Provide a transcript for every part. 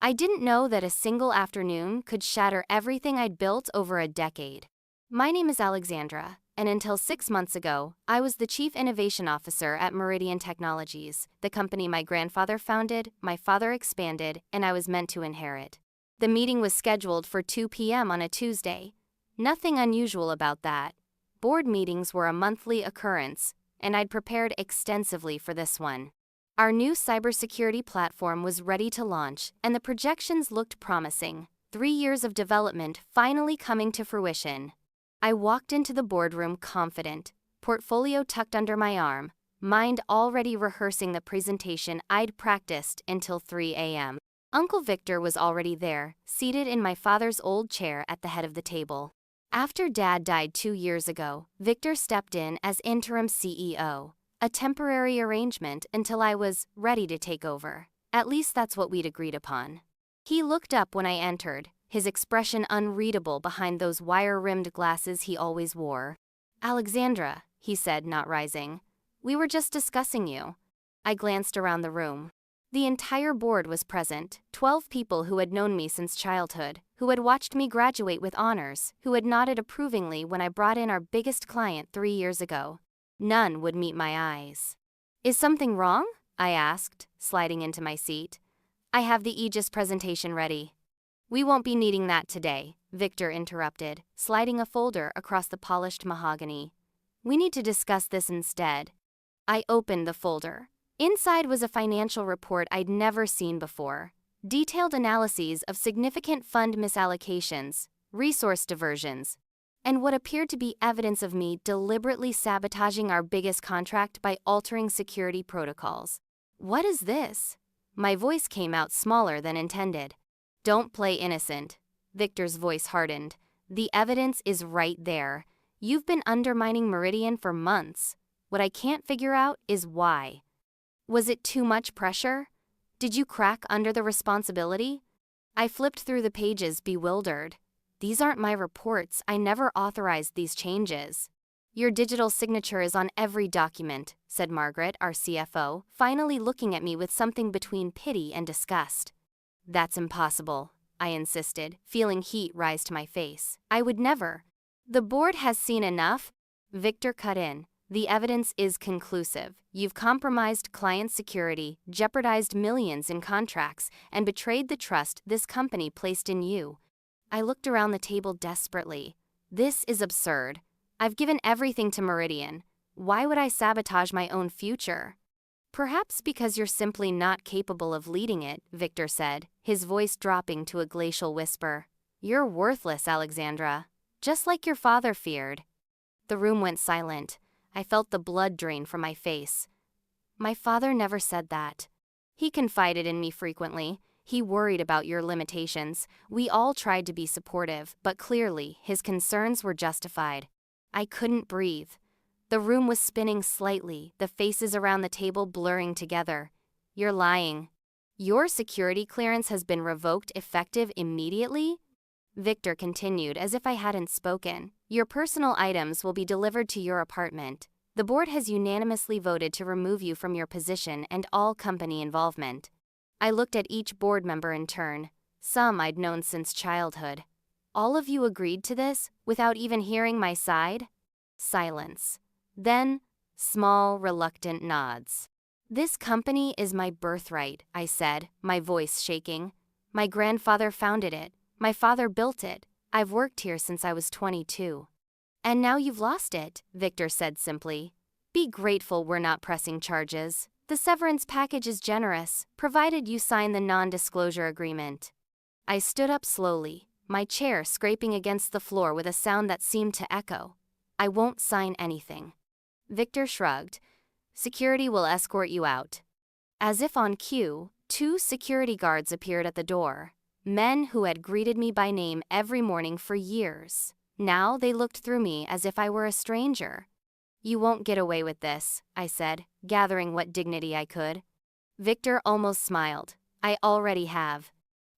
I didn't know that a single afternoon could shatter everything I'd built over a decade. My name is Alexandra, and until 6 months ago, I was the Chief Innovation Officer at Meridian Technologies, the company my grandfather founded, my father expanded, and I was meant to inherit. The meeting was scheduled for 2 p.m. on a Tuesday. Nothing unusual about that. Board meetings were a monthly occurrence, and I'd prepared extensively for this one. Our new cybersecurity platform was ready to launch, and the projections looked promising. 3 years of development finally coming to fruition. I walked into the boardroom confident, portfolio tucked under my arm, mind already rehearsing the presentation I'd practiced until 3 a.m. Uncle Victor was already there, seated in my father's old chair at the head of the table. After Dad died 2 years ago, Victor stepped in as interim CEO. A temporary arrangement until I was ready to take over. At least that's what we'd agreed upon. He looked up when I entered, his expression unreadable behind those wire-rimmed glasses he always wore. "Alexandra," he said, not rising. "We were just discussing you." I glanced around the room. The entire board was present, 12 people who had known me since childhood, who had watched me graduate with honors, who had nodded approvingly when I brought in our biggest client 3 years ago. None would meet my eyes. "Is something wrong?" I asked, sliding into my seat. "I have the Aegis presentation ready." "We won't be needing that today," Victor interrupted, sliding a folder across the polished mahogany. "We need to discuss this instead." I opened the folder. Inside was a financial report I'd never seen before. Detailed analyses of significant fund misallocations, resource diversions, and what appeared to be evidence of me deliberately sabotaging our biggest contract by altering security protocols. "What is this?" My voice came out smaller than intended. "Don't play innocent." Victor's voice hardened. "The evidence is right there. You've been undermining Meridian for months. What I can't figure out is why. Was it too much pressure? Did you crack under the responsibility?" I flipped through the pages, bewildered. "These aren't my reports. I never authorized these changes." "Your digital signature is on every document," said Margaret, our CFO, finally looking at me with something between pity and disgust. "That's impossible," I insisted, feeling heat rise to my face. "I would never." "The board has seen enough," Victor cut in. "The evidence is conclusive. You've compromised client security, jeopardized millions in contracts, and betrayed the trust this company placed in you." I looked around the table desperately. This is absurd. I've given everything to Meridian. Why would I sabotage my own future? "Perhaps because you're simply not capable of leading it," Victor said, his voice dropping to a glacial whisper. "You're worthless, Alexandra. Just like your father feared." The room went silent. I felt the blood drain from my face. "My father never said that. He confided in me frequently. He worried about your limitations. We all tried to be supportive, but clearly, his concerns were justified." I couldn't breathe. The room was spinning slightly, the faces around the table blurring together. "You're lying. Your security clearance has been revoked effective immediately?" Victor continued as if I hadn't spoken. "Your personal items will be delivered to your apartment. The board has unanimously voted to remove you from your position and all company involvement." I looked at each board member in turn. Some I'd known since childhood. "All of you agreed to this, without even hearing my side?" Silence. Then, small, reluctant nods. "This company is my birthright," I said, my voice shaking. "My grandfather founded it. My father built it. I've worked here since I was 22. "And now you've lost it," Victor said simply. "Be grateful we're not pressing charges. The severance package is generous, provided you sign the non-disclosure agreement." I stood up slowly, my chair scraping against the floor with a sound that seemed to echo. "I won't sign anything." Victor shrugged. "Security will escort you out." As if on cue, 2 security guards appeared at the door. Men who had greeted me by name every morning for years. Now they looked through me as if I were a stranger. "You won't get away with this," I said, gathering what dignity I could. Victor almost smiled. "I already have."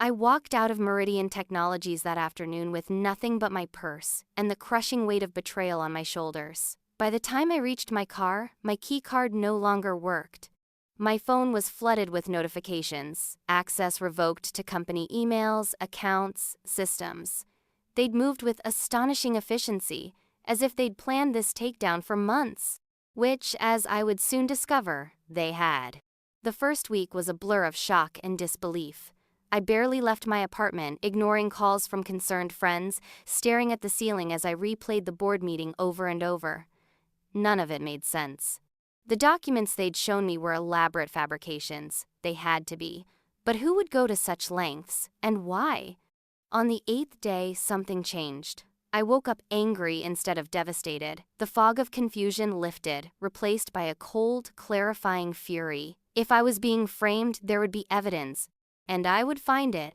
I walked out of Meridian Technologies that afternoon with nothing but my purse and the crushing weight of betrayal on my shoulders. By the time I reached my car, my key card no longer worked. My phone was flooded with notifications, access revoked to company emails, accounts, systems. They'd moved with astonishing efficiency, as if they'd planned this takedown for months. Which, as I would soon discover, they had. The first week was a blur of shock and disbelief. I barely left my apartment, ignoring calls from concerned friends, staring at the ceiling as I replayed the board meeting over and over. None of it made sense. The documents they'd shown me were elaborate fabrications. They had to be. But who would go to such lengths, and why? On the 8th day, something changed. I woke up angry instead of devastated. The fog of confusion lifted, replaced by a cold, clarifying fury. If I was being framed, there would be evidence, and I would find it.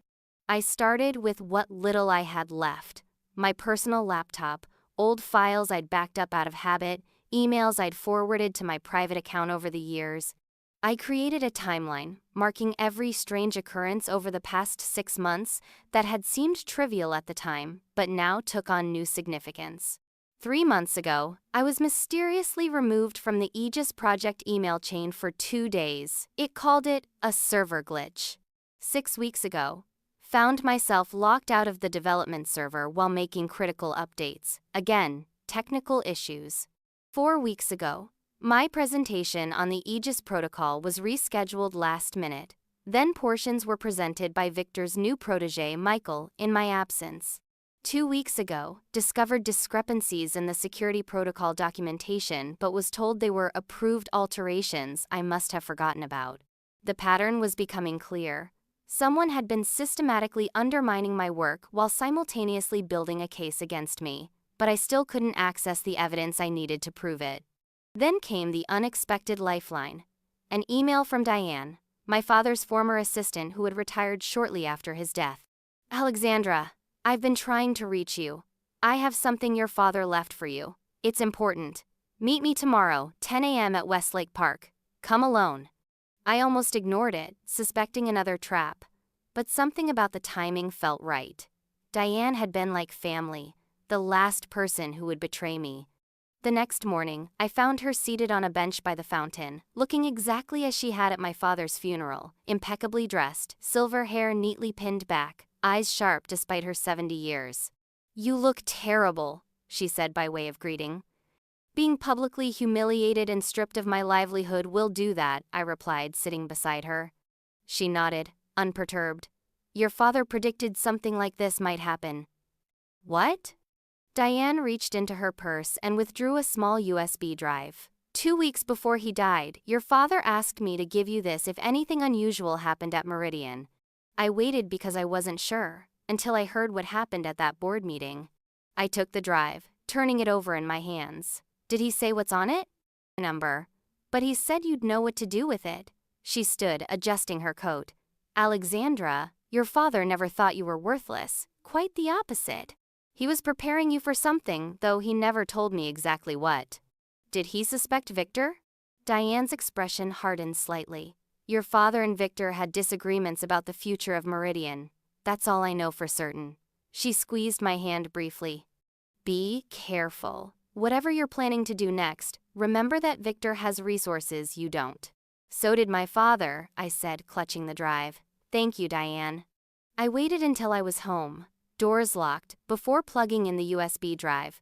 I started with what little I had left. My personal laptop, old files I'd backed up out of habit, emails I'd forwarded to my private account over the years. I created a timeline, marking every strange occurrence over the past 6 months that had seemed trivial at the time, but now took on new significance. 3 months ago, I was mysteriously removed from the Aegis project email chain for 2 days. It called it a server glitch. 6 weeks ago, found myself locked out of the development server while making critical updates. Again, technical issues. 4 weeks ago, my presentation on the Aegis protocol was rescheduled last minute. Then portions were presented by Victor's new protege, Michael, in my absence. 2 weeks ago, discovered discrepancies in the security protocol documentation but was told they were approved alterations I must have forgotten about. The pattern was becoming clear. Someone had been systematically undermining my work while simultaneously building a case against me, but I still couldn't access the evidence I needed to prove it. Then came the unexpected lifeline. An email from Diane, my father's former assistant who had retired shortly after his death. "Alexandra, I've been trying to reach you. I have something your father left for you. It's important. Meet me tomorrow, 10 a.m. at Westlake Park. Come alone." I almost ignored it, suspecting another trap. But something about the timing felt right. Diane had been like family, the last person who would betray me. The next morning, I found her seated on a bench by the fountain, looking exactly as she had at my father's funeral, impeccably dressed, silver hair neatly pinned back, eyes sharp despite her 70 years. "You look terrible," she said by way of greeting. "Being publicly humiliated and stripped of my livelihood will do that," I replied, sitting beside her. She nodded, unperturbed. "Your father predicted something like this might happen." "What?" Diane reached into her purse and withdrew a small USB drive. "2 weeks before he died, your father asked me to give you this if anything unusual happened at Meridian. I waited because I wasn't sure, until I heard what happened at that board meeting." I took the drive, turning it over in my hands. "Did he say what's on it?" "Number. But he said you'd know what to do with it." She stood, adjusting her coat. "Alexandra, your father never thought you were worthless. Quite the opposite. He was preparing you for something, though he never told me exactly what." "Did he suspect Victor?" Diane's expression hardened slightly. "Your father and Victor had disagreements about the future of Meridian. That's all I know for certain." She squeezed my hand briefly. "Be careful. Whatever you're planning to do next, remember that Victor has resources you don't." "So did my father," I said, clutching the drive. "Thank you, Diane." I waited until I was home, doors locked, before plugging in the USB drive.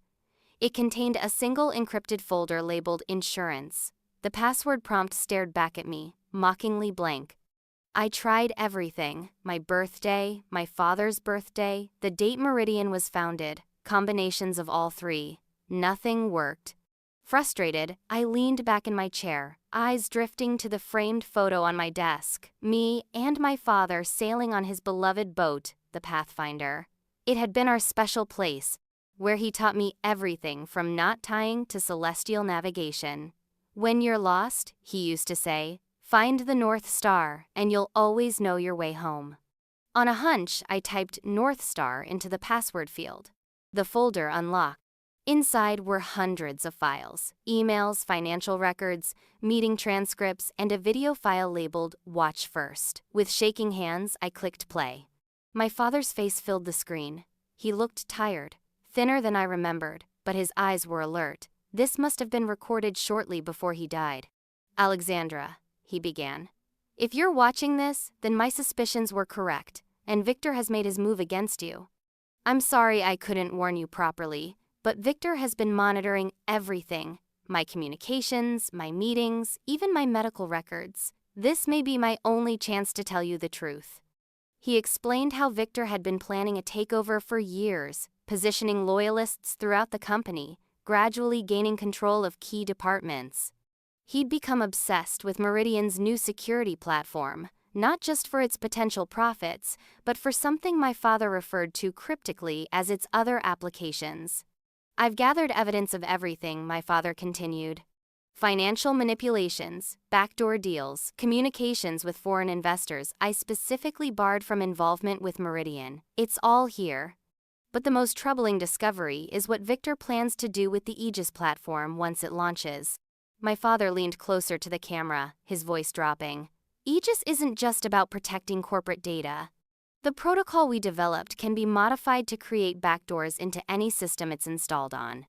It contained a single encrypted folder labeled Insurance. The password prompt stared back at me, mockingly blank. I tried everything: my birthday, my father's birthday, the date Meridian was founded, combinations of all three. Nothing worked. Frustrated, I leaned back in my chair, eyes drifting to the framed photo on my desk, me and my father sailing on his beloved boat, the Pathfinder. It had been our special place, where he taught me everything from knot tying to celestial navigation. "When you're lost," he used to say, "find the North Star, and you'll always know your way home." On a hunch, I typed North Star into the password field. The folder unlocked. Inside were hundreds of files: emails, financial records, meeting transcripts, and a video file labeled Watch First. With shaking hands, I clicked play. My father's face filled the screen. He looked tired, thinner than I remembered, but his eyes were alert. This must have been recorded shortly before he died. "Alexandra, he began. If you're watching this, then my suspicions were correct, and Victor has made his move against you. I'm sorry I couldn't warn you properly, but Victor has been monitoring everything. My communications, my meetings, even my medical records. This may be my only chance to tell you the truth. He explained how Victor had been planning a takeover for years, positioning loyalists throughout the company, gradually gaining control of key departments. He'd become obsessed with Meridian's new security platform, not just for its potential profits, but for something my father referred to cryptically as its other applications. I've gathered evidence of everything, my father continued. Financial manipulations, backdoor deals, communications with foreign investors I specifically barred from involvement with Meridian. It's all here. But the most troubling discovery is what Victor plans to do with the Aegis platform once it launches. My father leaned closer to the camera, his voice dropping. Aegis isn't just about protecting corporate data. The protocol we developed can be modified to create backdoors into any system it's installed on.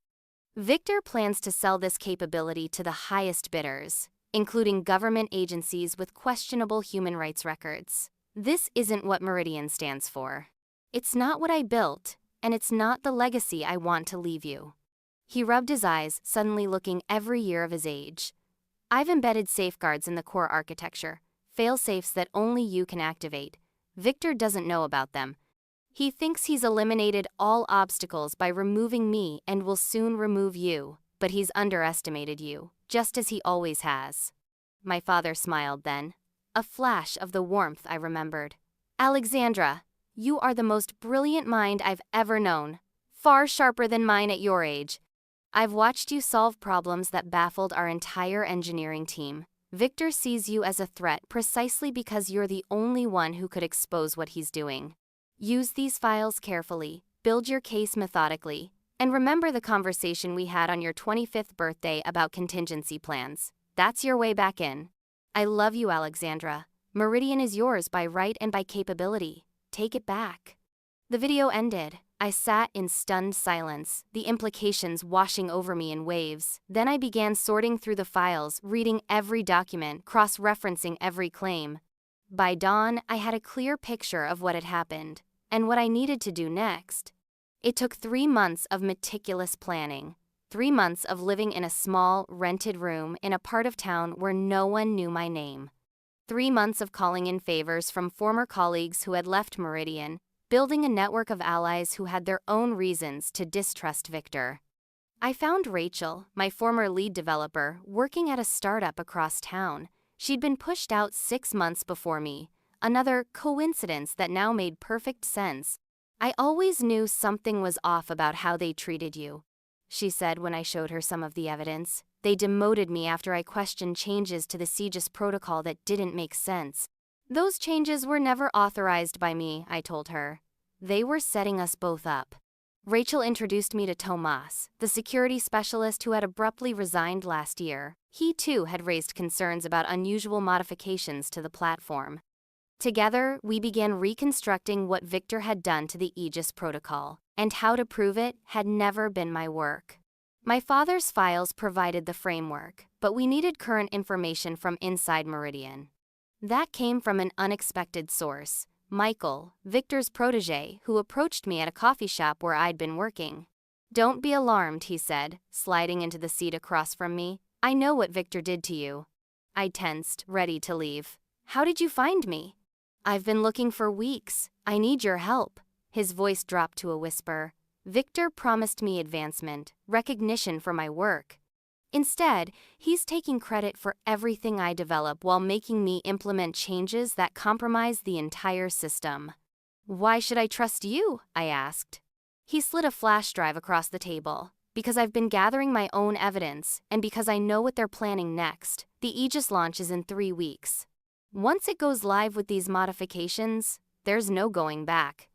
Victor plans to sell this capability to the highest bidders, including government agencies with questionable human rights records. This isn't what Meridian stands for. It's not what I built, and it's not the legacy I want to leave you. He rubbed his eyes, suddenly looking every year of his age. I've embedded safeguards in the core architecture, fail-safes that only you can activate. Victor doesn't know about them. He thinks he's eliminated all obstacles by removing me and will soon remove you, but he's underestimated you, just as he always has. My father smiled then. A flash of the warmth I remembered. Alexandra, you are the most brilliant mind I've ever known, far sharper than mine at your age. I've watched you solve problems that baffled our entire engineering team. Victor sees you as a threat precisely because you're the only one who could expose what he's doing. Use these files carefully, build your case methodically, and remember the conversation we had on your 25th birthday about contingency plans. That's your way back in. I love you, Alexandra. Meridian is yours by right and by capability. Take it back. The video ended. I sat in stunned silence, the implications washing over me in waves. Then I began sorting through the files, reading every document, cross-referencing every claim. By dawn, I had a clear picture of what had happened, and what I needed to do next. It took 3 months of meticulous planning, 3 months of living in a small, rented room in a part of town where no one knew my name. 3 months of calling in favors from former colleagues who had left Meridian, building a network of allies who had their own reasons to distrust Victor. I found Rachel, my former lead developer, working at a startup across town. She'd been pushed out 6 months before me, another coincidence that now made perfect sense. I always knew something was off about how they treated you, she said when I showed her some of the evidence. They demoted me after I questioned changes to the Aegis protocol that didn't make sense. Those changes were never authorized by me, I told her. They were setting us both up. Rachel introduced me to Tomas, the security specialist who had abruptly resigned last year. He too had raised concerns about unusual modifications to the platform. Together, we began reconstructing what Victor had done to the Aegis protocol, and how to prove it had never been my work. My father's files provided the framework, but we needed current information from inside Meridian. That came from an unexpected source, Michael, Victor's protege, who approached me at a coffee shop where I'd been working. Don't be alarmed, he said, sliding into the seat across from me. I know what Victor did to you. I tensed, ready to leave. How did you find me? I've been looking for weeks. I need your help. His voice dropped to a whisper. Victor promised me advancement, recognition for my work. Instead, he's taking credit for everything I develop while making me implement changes that compromise the entire system. Why should I trust you? I asked. He slid a flash drive across the table. Because I've been gathering my own evidence, and because I know what they're planning next. The Aegis launch is in 3 weeks. Once it goes live with these modifications, there's no going back.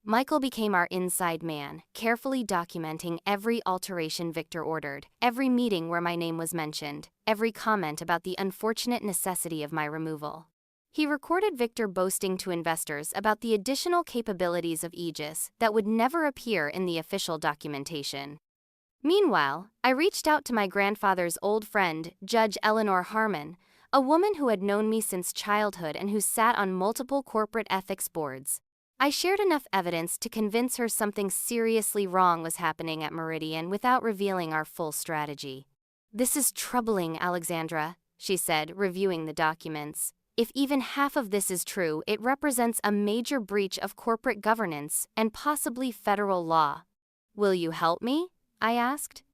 Michael became our inside man, carefully documenting every alteration Victor ordered, every meeting where my name was mentioned, every comment about the unfortunate necessity of my removal. He recorded Victor boasting to investors about the additional capabilities of Aegis that would never appear in the official documentation. Meanwhile, I reached out to my grandfather's old friend, Judge Eleanor Harmon, a woman who had known me since childhood and who sat on multiple corporate ethics boards. I shared enough evidence to convince her something seriously wrong was happening at Meridian without revealing our full strategy. "This is troubling, Alexandra," she said, reviewing the documents. "If even half of this is true, it represents a major breach of corporate governance and possibly federal law." "Will you help me?" I asked.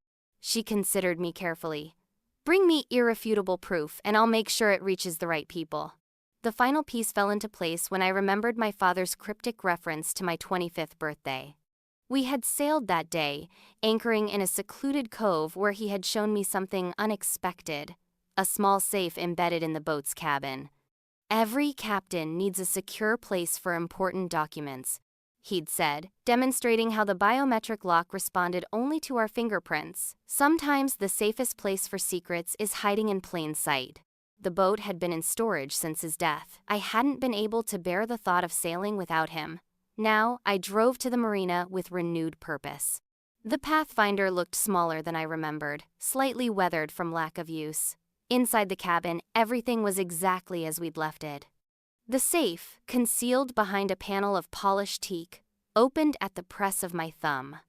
She considered me carefully. "Bring me irrefutable proof, and I'll make sure it reaches the right people." The final piece fell into place when I remembered my father's cryptic reference to my 25th birthday. We had sailed that day, anchoring in a secluded cove where he had shown me something unexpected, a small safe embedded in the boat's cabin. "Every captain needs a secure place for important documents," he'd said, demonstrating how the biometric lock responded only to our fingerprints. "Sometimes the safest place for secrets is hiding in plain sight." The boat had been in storage since his death. I hadn't been able to bear the thought of sailing without him. Now, I drove to the marina with renewed purpose. The Pathfinder looked smaller than I remembered, slightly weathered from lack of use. Inside the cabin, everything was exactly as we'd left it. The safe, concealed behind a panel of polished teak, opened at the press of my thumb.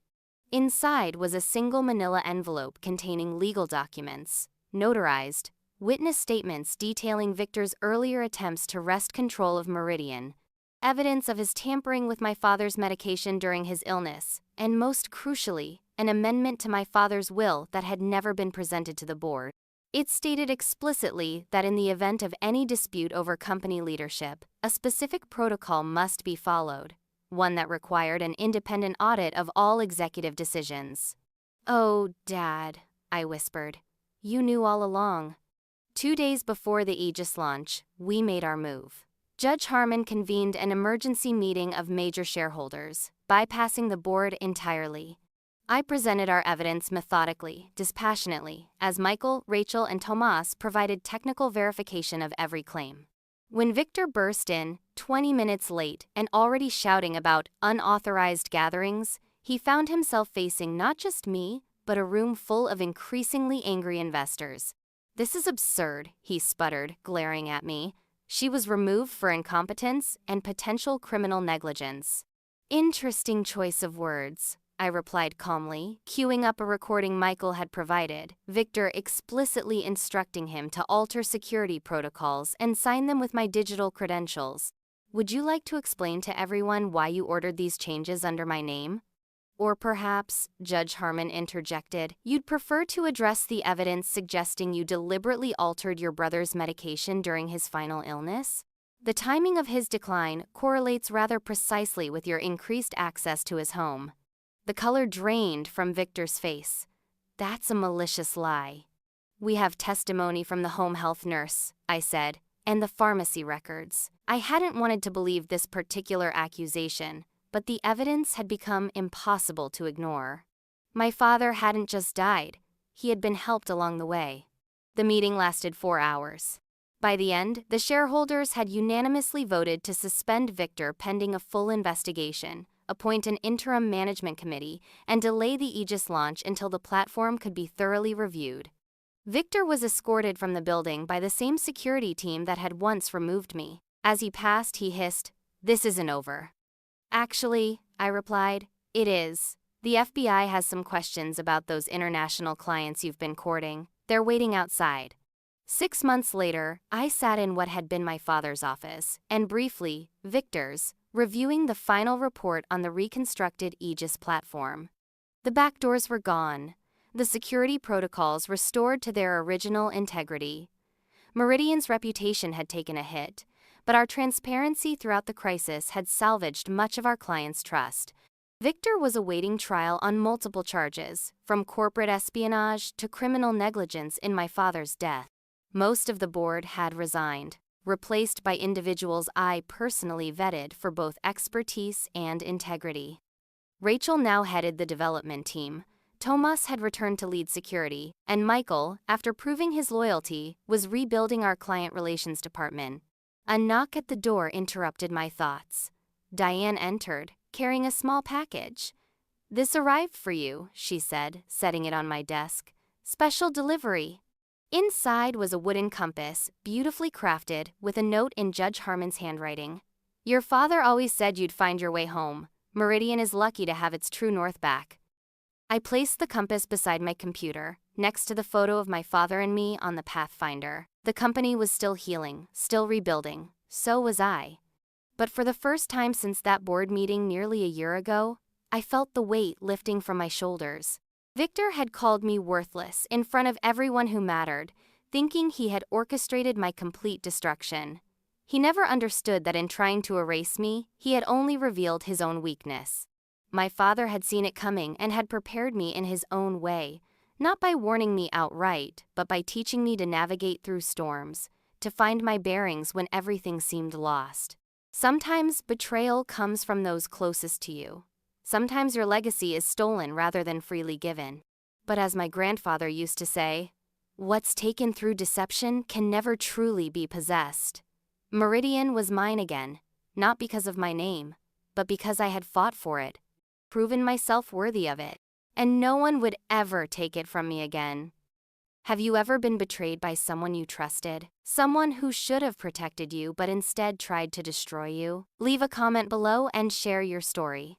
Inside was a single manila envelope containing legal documents, notarized, witness statements detailing Victor's earlier attempts to wrest control of Meridian, evidence of his tampering with my father's medication during his illness, and most crucially, an amendment to my father's will that had never been presented to the board. It stated explicitly that in the event of any dispute over company leadership, a specific protocol must be followed, one that required an independent audit of all executive decisions. "Oh, Dad," I whispered. "You knew all along." 2 days before the Aegis launch, we made our move. Judge Harmon convened an emergency meeting of major shareholders, bypassing the board entirely. I presented our evidence methodically, dispassionately, as Michael, Rachel, and Tomas provided technical verification of every claim. When Victor burst in, 20 minutes late, and already shouting about unauthorized gatherings, he found himself facing not just me, but a room full of increasingly angry investors. "This is absurd," he sputtered, glaring at me. She was removed for incompetence and potential criminal negligence. "Interesting choice of words," I replied calmly, queuing up a recording Michael had provided, Victor explicitly instructing him to alter security protocols and sign them with my digital credentials. "Would you like to explain to everyone why you ordered these changes under my name?" "Or perhaps," Judge Harmon interjected, "you'd prefer to address the evidence suggesting you deliberately altered your brother's medication during his final illness? The timing of his decline correlates rather precisely with your increased access to his home." The color drained from Victor's face. "That's a malicious lie." "We have testimony from the home health nurse," I said, "and the pharmacy records." I hadn't wanted to believe this particular accusation, but the evidence had become impossible to ignore. My father hadn't just died, he had been helped along the way. The meeting lasted 4 hours. By the end, the shareholders had unanimously voted to suspend Victor pending a full investigation, appoint an interim management committee, and delay the Aegis launch until the platform could be thoroughly reviewed. Victor was escorted from the building by the same security team that had once removed me. As he passed, he hissed, "This isn't over." "Actually," I replied, "it is. The FBI has some questions about those international clients you've been courting. They're waiting outside." 6 months later, I sat in what had been my father's office, and briefly, Victor's, reviewing the final report on the reconstructed Aegis platform. The back doors were gone, the security protocols restored to their original integrity. Meridian's reputation had taken a hit, but our transparency throughout the crisis had salvaged much of our clients' trust. Victor was awaiting trial on multiple charges, from corporate espionage to criminal negligence in my father's death. Most of the board had resigned, replaced by individuals I personally vetted for both expertise and integrity. Rachel now headed the development team, Tomas had returned to lead security, and Michael, after proving his loyalty, was rebuilding our client relations department. A knock at the door interrupted my thoughts. Diane entered, carrying a small package. "This arrived for you," she said, setting it on my desk. "Special delivery." Inside was a wooden compass, beautifully crafted, with a note in Judge Harmon's handwriting. Your father always said you'd find your way home. Meridian is lucky to have its true north back. I placed the compass beside my computer, next to the photo of my father and me on the Pathfinder. The company was still healing, still rebuilding. So was I. But for the first time since that board meeting nearly a year ago, I felt the weight lifting from my shoulders. Victor had called me worthless in front of everyone who mattered, thinking he had orchestrated my complete destruction. He never understood that in trying to erase me, he had only revealed his own weakness. My father had seen it coming and had prepared me in his own way, not by warning me outright, but by teaching me to navigate through storms, to find my bearings when everything seemed lost. Sometimes betrayal comes from those closest to you. Sometimes your legacy is stolen rather than freely given. But as my grandfather used to say, what's taken through deception can never truly be possessed. Meridian was mine again, not because of my name, but because I had fought for it, proven myself worthy of it, and no one would ever take it from me again. Have you ever been betrayed by someone you trusted? Someone who should have protected you but instead tried to destroy you? Leave a comment below and share your story.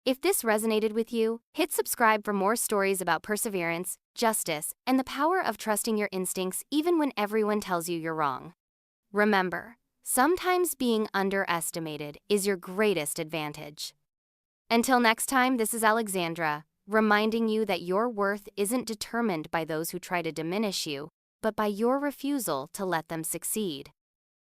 If this resonated with you, hit subscribe for more stories about perseverance, justice, and the power of trusting your instincts even when everyone tells you you're wrong. Remember, sometimes being underestimated is your greatest advantage. Until next time, this is Alexandra, reminding you that your worth isn't determined by those who try to diminish you, but by your refusal to let them succeed.